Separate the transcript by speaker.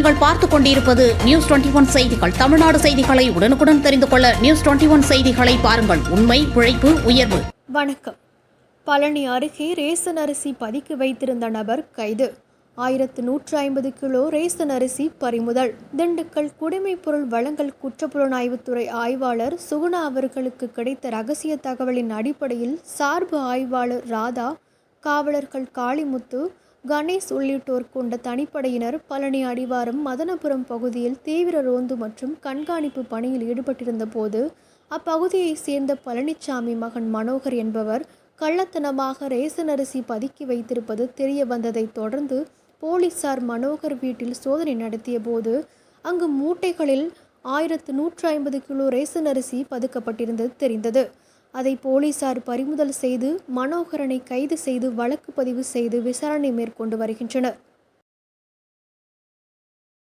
Speaker 1: நீங்கள் பார்த்துக் கொண்டிருப்பது News21 செய்திகள். தமிழ்நாடு செய்திகளை உடனுக்குடன் தெரிந்து கொள்ள News21 செய்திகளை பாருங்கள். உண்மை, உழைப்பு, உயர்வு.
Speaker 2: வணக்கம். பழனி அருகே ரேசன் அரிசி பதுக்கி வைத்திருந்த நபர் கைது. 1150 கிலோ ரேசன் அரிசி பறிமுதல். திண்டுக்கல் குடிமைப் பொருள் வழங்கல் குற்றப்புலனாய்வுத்துறை ஆய்வாளர் சுகுணா அவர்களுக்கு கிடைத்த ரகசிய தகவலின் அடிப்படையில் சார்பு ஆய்வாளர் ராதா, காவலர்கள் காளிமுத்து, கணேஷ் உள்ளிட்டோர் கொண்ட தனிப்படையினர் பழனி அடிவாரம் மதனபுரம் பகுதியில் தீவிர ரோந்து மற்றும் கண்காணிப்பு பணியில் ஈடுபட்டிருந்த போது அப்பகுதியைச் சேர்ந்த பழனிசாமி மகன் மனோகர் என்பவர் கள்ளத்தனமாக ரேசன் அரிசி பதுக்கி வைத்திருப்பது தெரிய வந்ததை தொடர்ந்து போலீசார் மனோகர் வீட்டில் சோதனை நடத்திய போது அங்கு மூட்டைகளில் 1150 கிலோ ரேசன் அரிசி பதுக்கப்பட்டிருந்தது தெரிந்தது. அதை போலீசார் பறிமுதல் செய்து மனோகரனை கைது செய்து வழக்கு பதிவு செய்து விசாரணை மேற்கொண்டு வருகின்றனர்.